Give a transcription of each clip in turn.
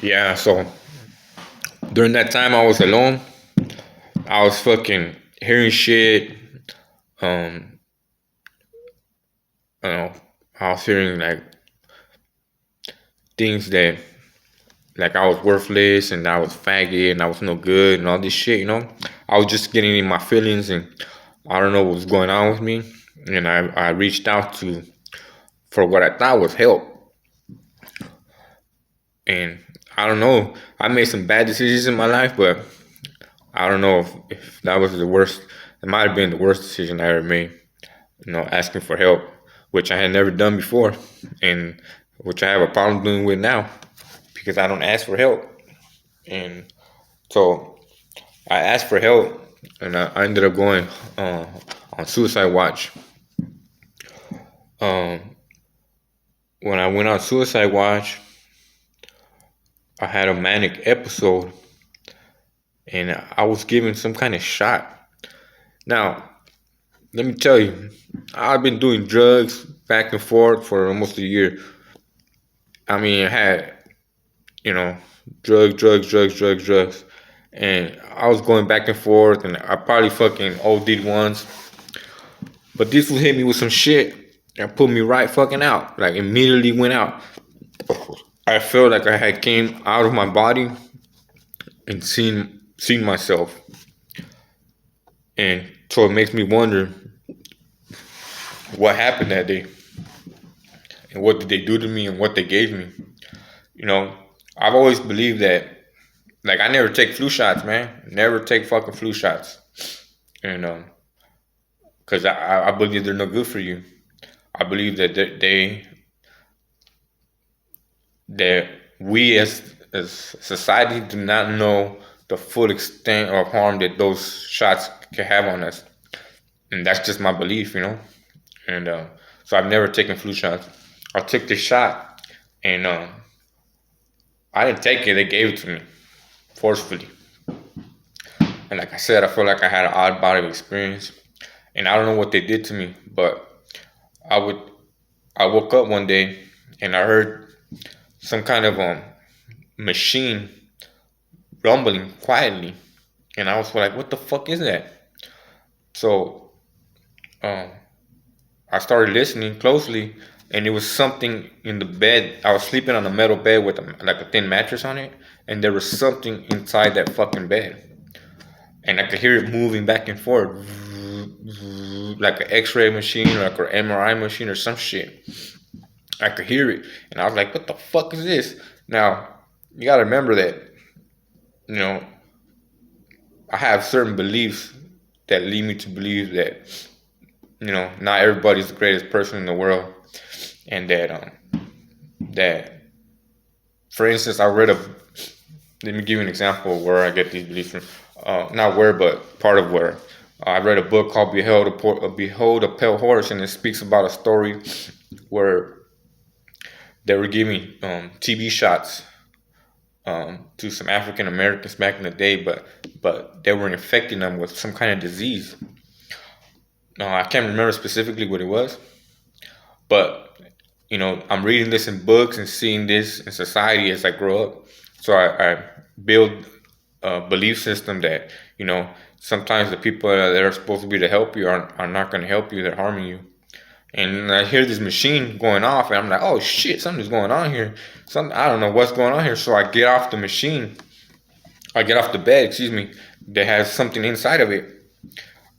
Yeah, so during that time I was alone, I was fucking hearing shit. Um, I don't know, I was hearing like things that like I was worthless and I was faggot and I was no good and all this shit. I was just getting in my feelings and I don't know what was going on with me. And I reached out to for what I thought was help. And I don't know. I made some bad decisions in my life, but I don't know if that was the worst. It might have been the worst decision I ever made. Asking for help, which I had never done before, and which I have a problem doing with now because I don't ask for help. And so I asked for help, and I ended up going on suicide watch. Um, when I went on suicide watch, I had a manic episode, and I was given some kind of shot. Now, let me tell you, I've been doing drugs back and forth for almost a year. I mean, I had, you know, drugs. And I was going back and forth, and I probably fucking OD'd once. But this would hit me with some shit and put me right fucking out. Like, immediately went out. I felt like I had came out of my body and seen myself. And so it makes me wonder what happened that day. And what did they do to me and what they gave me. I've always believed that, like, I never take flu shots, man. Never take fucking flu shots. And, because I believe they're no good for you. I believe that that we as society do not know the full extent of harm that those shots can have on us. And that's just my belief. And so I've never taken flu shots. I took this shot, and I didn't take it. They gave it to me forcefully. And like I said, I feel like I had an odd body experience. And I don't know what they did to me, but I woke up one day and I heard some kind of machine rumbling quietly. And I was like, what the fuck is that? So I started listening closely, and it was something in the bed. I was sleeping on a metal bed with like a thin mattress on it, and there was something inside that fucking bed. And I could hear it moving back and forth, like an X-ray machine, or like an MRI machine, or some shit. I could hear it, and I was like, "What the fuck is this?" Now, you gotta remember that, I have certain beliefs that lead me to believe that, not everybody's the greatest person in the world, and that, for instance, let me give you an example of where I get these beliefs from. Not where, but part of where. I read a book called Behold a Pale Horse, and it speaks about a story where they were giving TB shots to some African Americans back in the day, but they were infecting them with some kind of disease. I can't remember specifically what it was, but I'm reading this in books and seeing this in society as I grow up. So I build a belief system that sometimes the people that are supposed to be to help you are not going to help you. They're harming you. And I hear this machine going off, and I'm like, oh shit, something's going on here. I don't know what's going on here. So I get off the machine. I get off the bed, excuse me, that has something inside of it.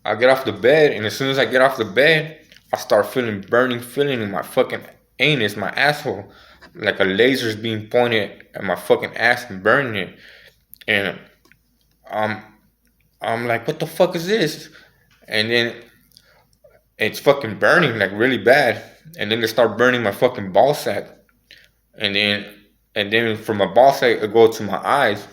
I get off the bed, and as soon as I get off the bed, I start feeling burning feeling in my fucking anus, my asshole. Like a laser's being pointed at my fucking ass and burning it. And I'm like, what the fuck is this? And then it's fucking burning like really bad. And then they start burning my fucking ball sack. And then from my ball sack it goes to my eyes.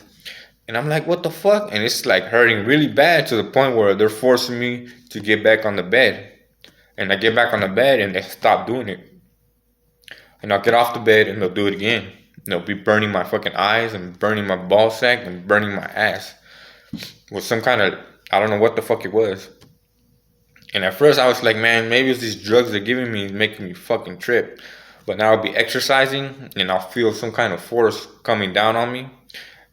And I'm like, what the fuck? And it's like hurting really bad to the point where they're forcing me to get back on the bed. And I get back on the bed and they stop doing it. And I'll get off the bed and they'll do it again. They'll be burning my fucking eyes and burning my ball sack and burning my ass with some kind of, I don't know what the fuck it was. And at first I was like, man, maybe it's these drugs they're giving me making me fucking trip. But now I'll be exercising and I'll feel some kind of force coming down on me.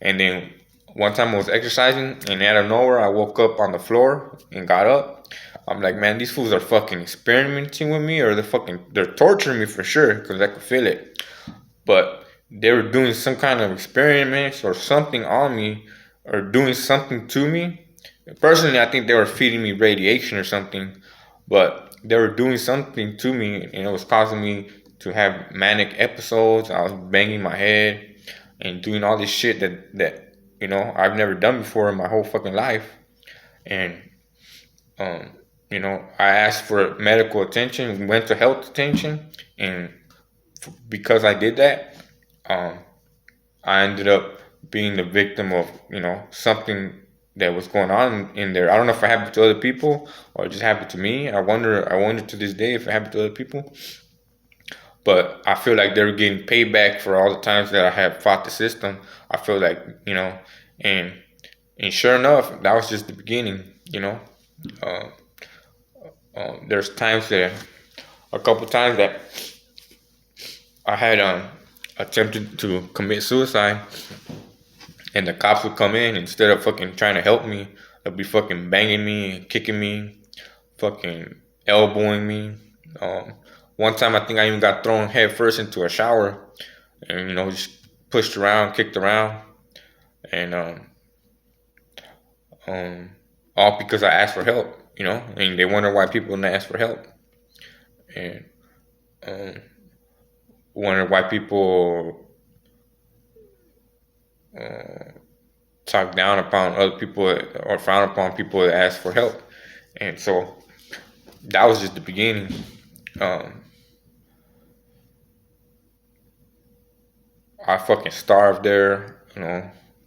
And then one time I was exercising and out of nowhere I woke up on the floor and got up. I'm like, man, these fools are fucking experimenting with me, or they're torturing me for sure, because I could feel it. But they were doing some kind of experiments or something on me, or doing something to me. Personally, I think they were feeding me radiation or something, but they were doing something to me, and it was causing me to have manic episodes. I was banging my head and doing all this shit that I've never done before in my whole fucking life. And I asked for medical attention, mental health attention, and because I did that, I ended up being the victim of something that was going on in there. I don't know if it happened to other people or it just happened to me. I wonder to this day if it happened to other people. But I feel like they're getting payback for all the times that I have fought the system. I feel like, and sure enough, that was just the beginning, There's a couple times that I had attempted to commit suicide, and the cops would come in, instead of fucking trying to help me, they'll be fucking banging me, kicking me, fucking elbowing me. One time I think I even got thrown head first into a shower, and just pushed around, kicked around, and all because I asked for help, and they wonder why people don't ask for help, and wonder why people talk down upon other people or frown upon people that ask for help. And so that was just the beginning. I fucking starved there,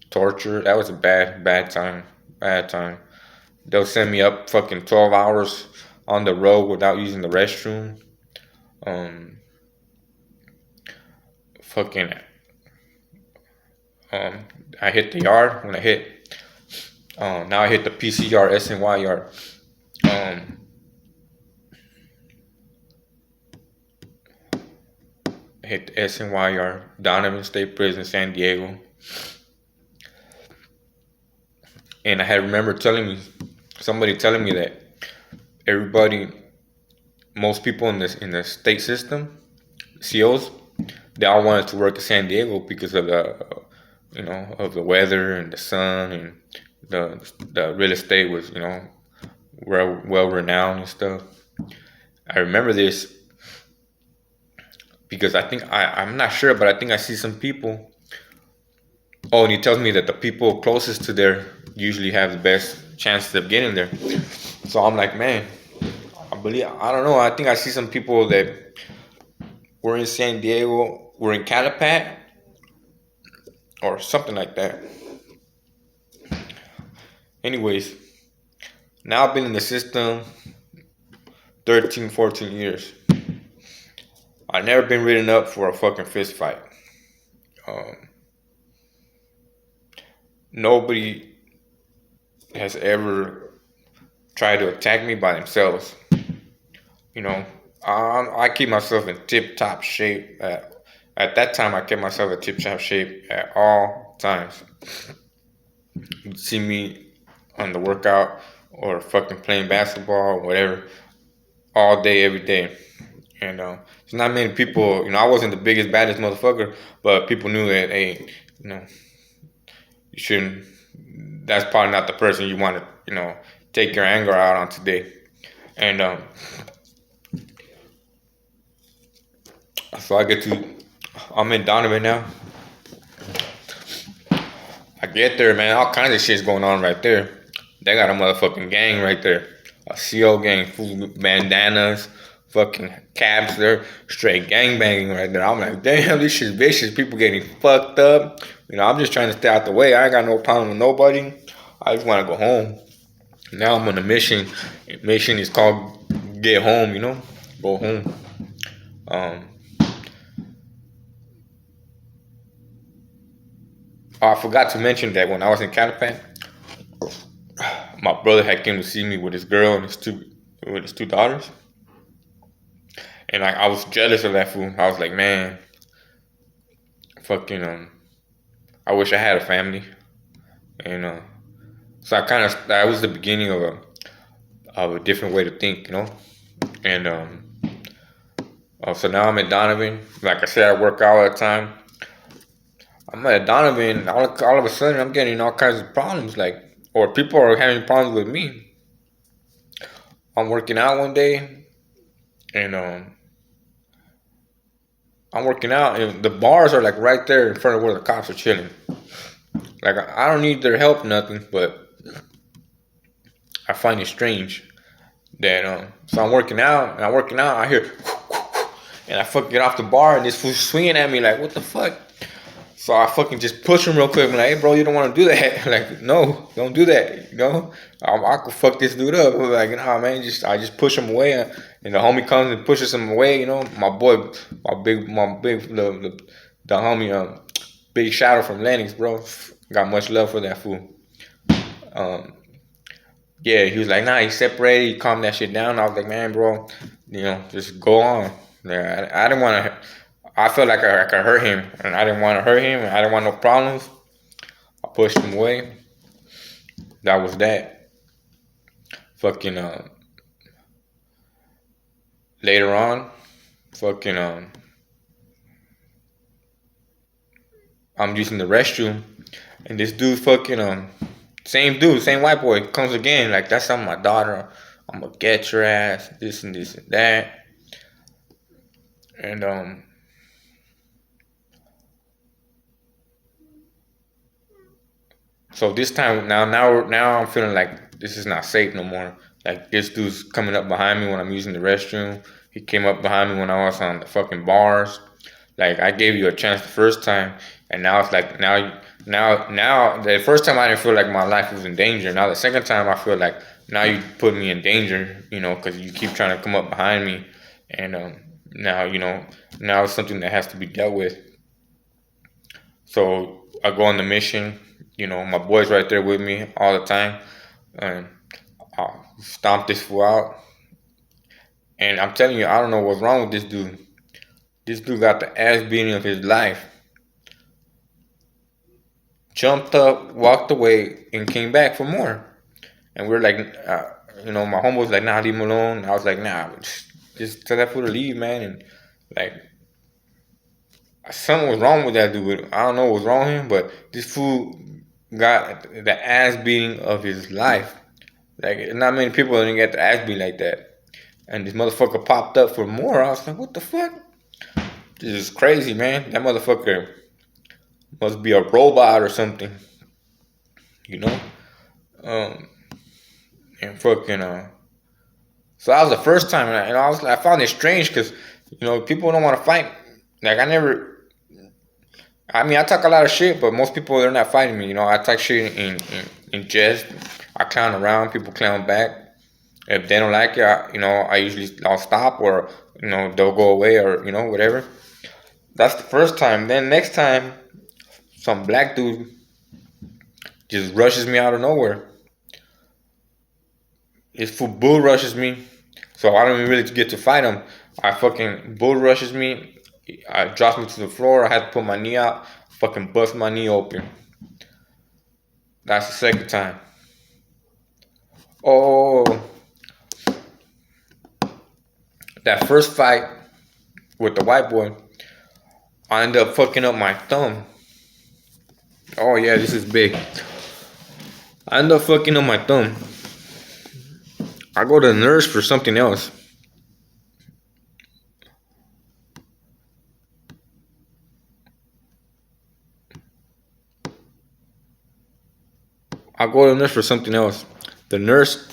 torture. That was a bad time. They'll send me up fucking 12 hours on the road without using the restroom. I hit the yard when I hit. Now I hit the PC yard, SNY yard. I hit the SNY yard, Donovan State Prison, San Diego. And I remember somebody telling me that most people in the state system, COs, they all wanted to work in San Diego because of of the weather and the sun, and the real estate was, well renowned and stuff. I remember this because I'm not sure, but I think I see some people. Oh, and he tells me that the people closest to there usually have the best chances of getting there. So I'm like, man, I don't know. I think I see some people that were in San Diego, were in Calipat, or something like that. Anyways, now I've been in the system 13, 14 years. I've never been written up for a fucking fist fight. Nobody has ever tried to attack me by themselves. I keep myself in tip-top shape. At that time, I kept myself in tip-top shape at all times. You'd see me on the workout or fucking playing basketball or whatever all day, every day. And there's not many people, I wasn't the biggest, baddest motherfucker, but people knew that, hey, you shouldn't, that's probably not the person you want to, take your anger out on today. And so I'm in Donovan now. I get there, man, all kinds of shit's going on right there. They got a motherfucking gang right there. A CO gang, full bandanas, fucking cabs there, straight gang banging right there. I'm like, damn, this shit's vicious. People getting fucked up. I'm just trying to stay out the way. I ain't got no problem with nobody. I just want to go home. Now I'm on a mission. Mission is called get home, go home. I forgot to mention that when I was in Calipan, my brother had came to see me with his girl and his two daughters. And I was jealous of that fool. I was like, man, fucking I wish I had a family. And so that was the beginning of a different way to think, And so now I'm at Donovan. Like I said, I work out all the time. I'm at Donovan. All of a sudden, I'm getting all kinds of problems. Or people are having problems with me. I'm working out one day, and I'm working out, and the bars are like right there in front of where the cops are chilling. Like I don't need their help, nothing, but I find it strange that so I'm working out, I hear, and I fucking get off the bar, and this fool's swinging at me like, what the fuck? So I fucking just push him real quick. I'm like, hey, bro, you don't want to do that. Like, no, don't do that. I could fuck this dude up. I'm like, nah, man, I just push him away, and the homie comes and pushes him away. My boy, the homie, Big Shadow from Lennox, bro. Got much love for that fool. Yeah, he was like, nah, he separated. He calmed that shit down. I was like, man, bro, just go on. Yeah, I didn't want to. I felt like I could hurt him, and I didn't want to hurt him, and I didn't want no problems. I pushed him away. That was that. Fucking later on, fucking I'm using the restroom, and this dude fucking same dude, same white boy comes again. Like, that's on my daughter. I'm gonna get your ass. This and this and that. And so this time now I'm feeling like this is not safe no more. Like, this dude's coming up behind me when I'm using the restroom. He came up behind me when I was on the fucking bars. Like, I gave you a chance the first time, and now it's like now the first time I didn't feel like my life was in danger. Now the second time I feel like now you put me in danger, because you keep trying to come up behind me, and now now it's something that has to be dealt with. So I go on the mission. My boy's right there with me all the time, and I'll stomp this fool out. And I'm telling you, I don't know what's wrong with this dude. This dude got the ass beating of his life. Jumped up, walked away, and came back for more. And we're like, my homie was like, nah, leave him alone. I was like, nah, just tell that fool to leave, man. And like, something was wrong with that dude. I don't know what was wrong with him, but this fool got the ass beating of his life. Like, not many people didn't get the ass beat like that. And this motherfucker popped up for more. I was like, what the fuck? This is crazy, man. That motherfucker must be a robot or something. And fucking so that was the first time, and I found it strange because people don't want to fight. Like, I talk a lot of shit, but most people, they're not fighting me. I talk shit in jest. I clown around, people clown back. If they don't like it, I'll stop, or they'll go away, or whatever. That's the first time. Then next time, some black dude just rushes me out of nowhere. His fool bull rushes me, so I don't even really get to fight him. I fucking bull rushes me. I drops me to the floor. I had to put my knee out. Fucking bust my knee open. That's the second time. Oh, that first fight with the white boy, I ended up fucking up my thumb. Oh yeah, this is big. I ended up fucking up my thumb. I go to the nurse for something else. I go to the nurse for something else. The nurse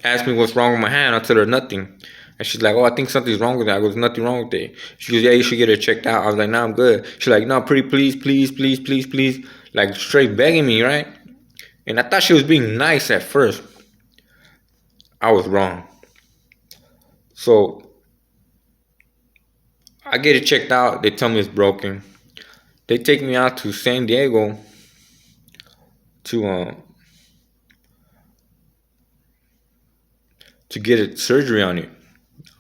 asked me what's wrong with my hand. I tell her nothing. And she's like, oh, I think something's wrong with it. I go, there's nothing wrong with it. She goes, yeah, you should get it checked out. I was like, nah, I'm good. She's like, no, pretty please, please, please, please, please. Like, straight begging me, right? And I thought she was being nice at first. I was wrong. So I get it checked out. They tell me it's broken. They take me out to San Diego to get a surgery on it.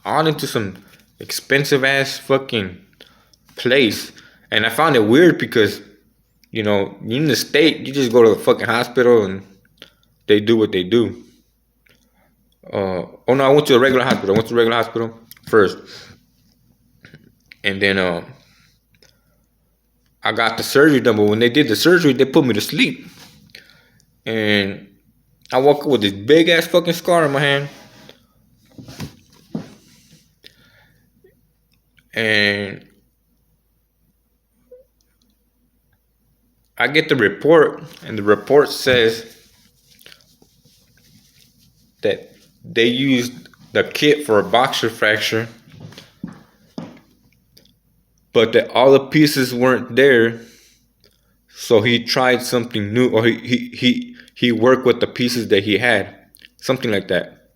All into some expensive ass fucking place. And I found it weird because, in the state, you just go to the fucking hospital and they do what they do. Oh no, I went to a regular hospital. I went to a regular hospital first. And then I got the surgery done. But when they did the surgery, they put me to sleep. And I woke up with this big ass fucking scar in my hand. And I get the report, and the report says that they used the kit for a boxer fracture, but that all the pieces weren't there. So he tried something new, or he worked with the pieces that he had, something like that.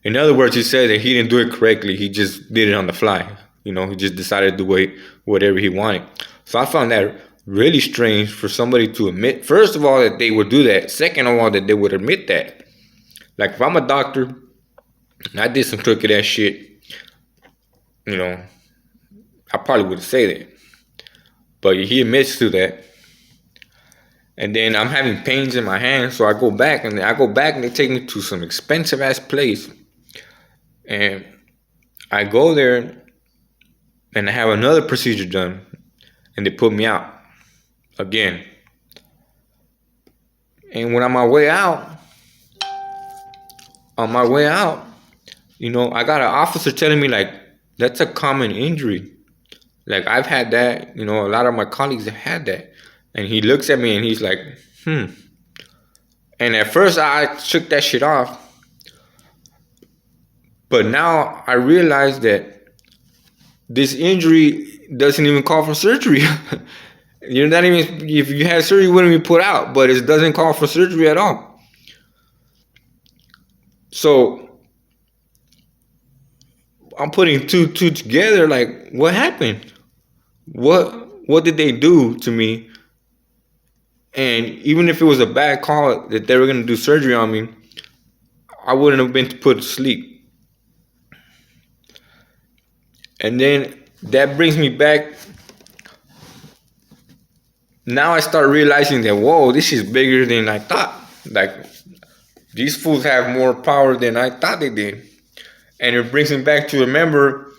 In other words, he said that he didn't do it correctly. He just did it on the fly. He just decided to do whatever he wanted. So I found that really strange for somebody to admit, first of all, that they would do that. Second of all, that they would admit that. Like, if I'm a doctor and I did some crooked ass shit, I probably would say that. But he admits to that. And then I'm having pains in my hand, so I go back and they take me to some expensive ass place. And I go there and I have another procedure done, and they put me out again. And when on my way out, I got an officer telling me, like, that's a common injury. Like, I've had that, a lot of my colleagues have had that. And he looks at me and he's like, And at first I shook that shit off. But now I realize that this injury doesn't even call for surgery. Not even if you had surgery, it wouldn't be put out, but it doesn't call for surgery at all. So I'm putting two together. Like, what happened? What did they do to me? And even if it was a bad call that they were gonna do surgery on me, I wouldn't have been put to sleep. And then that brings me back. Now I start realizing that, whoa, this is bigger than I thought. Like, these fools have more power than I thought they did. And it brings me back to remember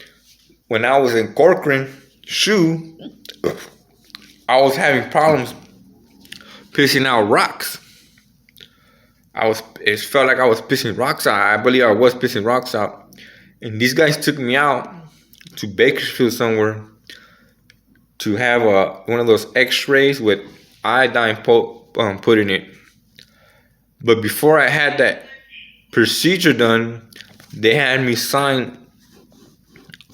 when I was in Corcoran SHU, I was having problems pissing out rocks. It felt like I was pissing rocks out. I believe I was pissing rocks out. And these guys took me out to Bakersfield somewhere to have one of those x-rays with iodine put in it. But before I had that procedure done, they had me sign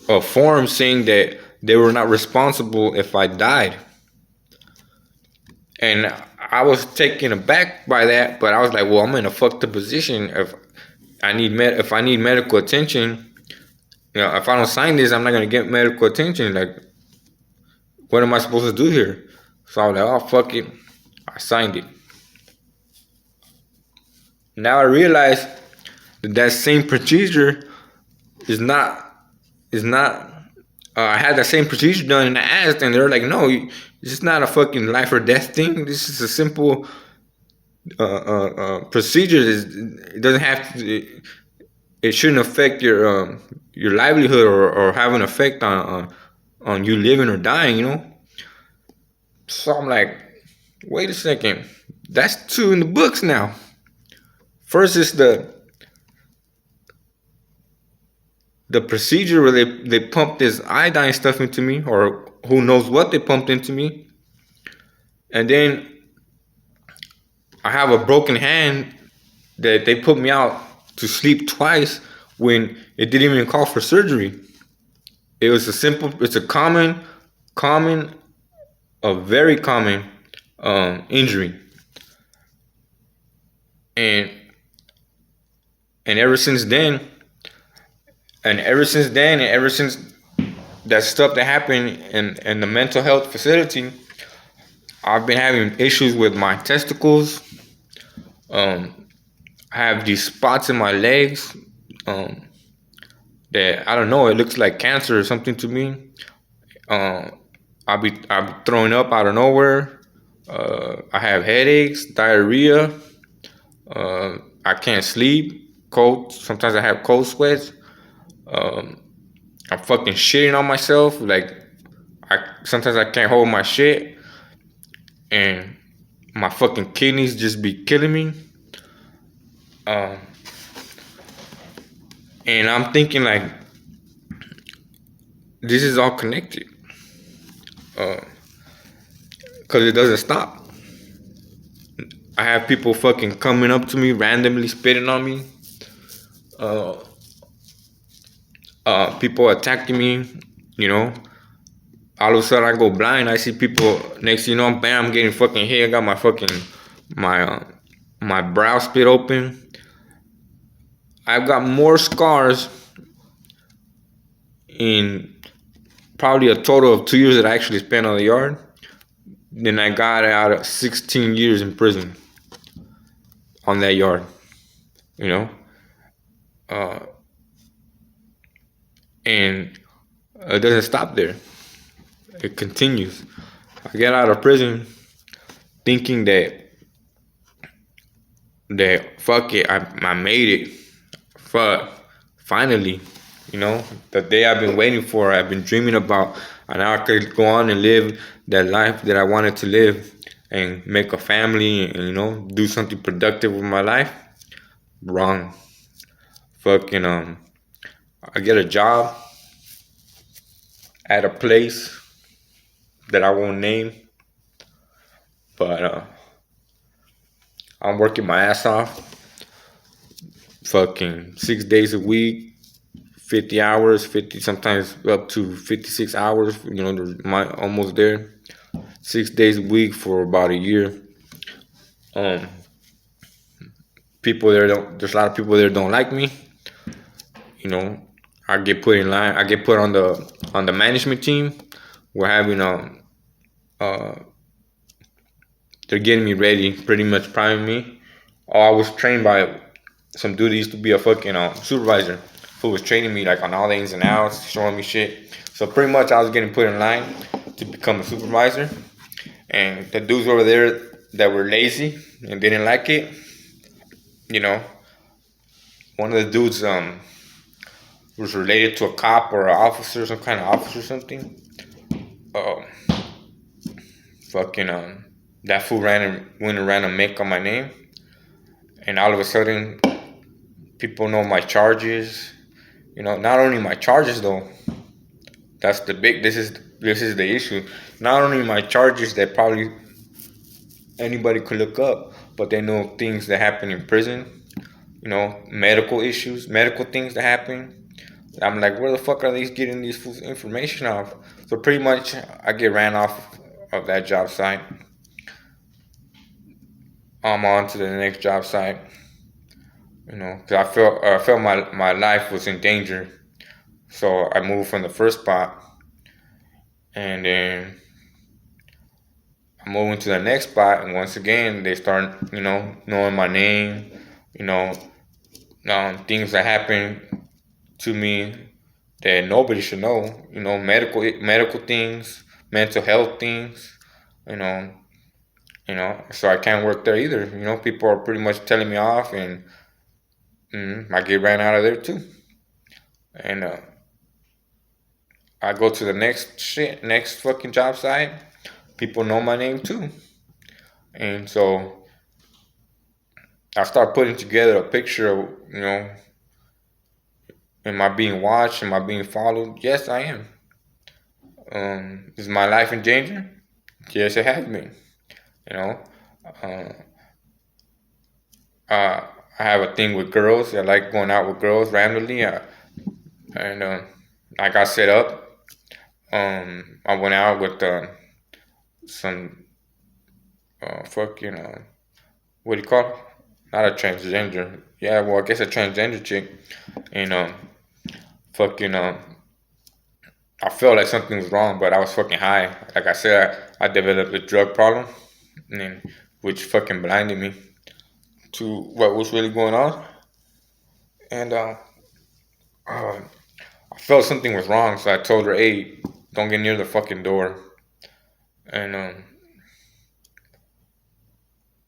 a form saying that they were not responsible if I died. And I was taken aback by that, but I was like, well, I'm in a fucked up position. If I need medical attention, if I don't sign this, I'm not gonna get medical attention. Like, what am I supposed to do here? So I was like, oh, fuck it. I signed it. Now I realize that same procedure is not. I had that same procedure done, and I asked, and they're like, no, it's not a fucking life or death thing. This is a simple procedure. It doesn't have to. It shouldn't affect your livelihood or have an effect on you living or dying. So I'm like, wait a second. That's two in the books now. First is the procedure where they pumped this iodine stuff into me, or who knows what they pumped into me. And then I have a broken hand that they put me out to sleep twice when it didn't even call for surgery. It's a very common injury. And ever since that stuff that happened in the mental health facility, I've been having issues with my testicles. I have these spots in my legs. that I don't know. It looks like cancer or something to me. Uh, I'll be throwing up out of nowhere. I have headaches, diarrhea. I can't sleep. Cold. Sometimes I have cold sweats. Um, I'm fucking shitting on myself. Like sometimes I can't hold my shit, and my fucking kidneys just be killing me. Um, and I'm thinking like this is all connected, cause it doesn't stop. I have people fucking coming up to me randomly, spitting on me. Uh, people attacking me. You know, all of a sudden I go blind. I see people. Next, thing you know, bam, I'm getting fucking hit. I got my my brow split open. I've got more scars in probably a total of 2 years that I actually spent on the yard than I got out of 16 years in prison on that yard. You know, uh, and it doesn't stop there. It continues. I get out of prison thinking that fuck it, I made it. Fuck, finally, you know, the day I've been waiting for, I've been dreaming about, and now I could go on and live that life that I wanted to live and make a family and, you know, do something productive with my life. Wrong. Fucking I get a job at a place that I won't name, but I'm working my ass off, fucking 6 days a week, 50 hours, 50 sometimes up to 56 hours. You know, almost there. 6 days a week for about a year. Um, people there don't. There's a lot of people there don't like me. You know, I get put in line. I get put on the management team. We're having uh they're getting me ready, pretty much priming me. Oh, I was trained by some dude that used to be a fucking supervisor who was training me like on all the ins and outs, showing me shit. So pretty much I was getting put in line to become a supervisor. And the dudes over there that were lazy and didn't like it, you know, one of the dudes was related to a cop or an officer, some kind of officer or something. Um, fucking that fool went and ran a make on my name, and all of a sudden people know my charges. You know, not only my charges though. That's the big. This is the issue. Not only my charges that probably anybody could look up, but they know things that happen in prison. You know, medical issues, medical things that happen. I'm like, where the fuck are they getting this information off? So pretty much, I get ran off of that job site. I'm on to the next job site. You know, because I felt my life was in danger. So I moved from the first spot, and then I moved into the next spot, and once again they start, you know, knowing my name, you know, things that happen to me that nobody should know, you know, medical things, mental health things, you know, so I can't work there either. You know, people are pretty much telling me off, and I get ran out of there too, and I go to the next fucking job site. People know my name too, and so I start putting together a picture of, you know, am I being watched? Am I being followed? Yes, I am. Is my life in danger? Yes, it has been. You know, uh, I have a thing with girls. I like going out with girls randomly, and I got set up. I went out with some fucking what do you call it? Not a transgender. Yeah, well, I guess a transgender chick, and fucking I felt like something was wrong, but I was fucking high. Like I said, I developed a drug problem, and then, which fucking blinded me to what was really going on. And I felt something was wrong, so I told her, "Hey, don't get near the fucking door." And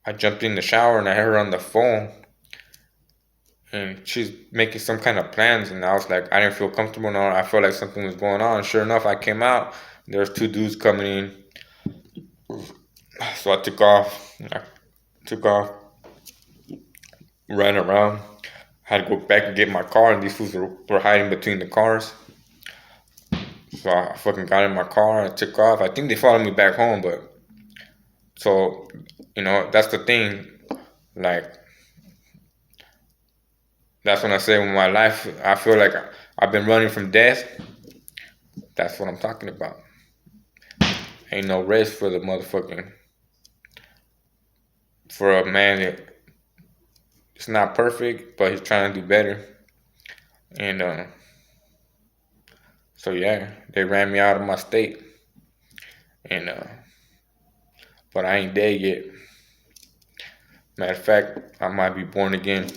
I jumped in the shower and I heard her on the phone, and she's making some kind of plans. And I was like, I didn't feel comfortable. No, I felt like something was going on. Sure enough, I came out. There was two dudes coming in, so I took off. I took off, ran around. Had to go back and get my car, and these fools were hiding between the cars. So I fucking got in my car and took off. I think they followed me back home, but so that's the thing. Like that's when I say in my life, I feel like I've been running from death. That's what I'm talking about. Ain't no rest for the motherfucking for a man that it's not perfect, but he's trying to do better. And so yeah, they ran me out of my state, and but I ain't dead yet. Matter of fact, I might be born again.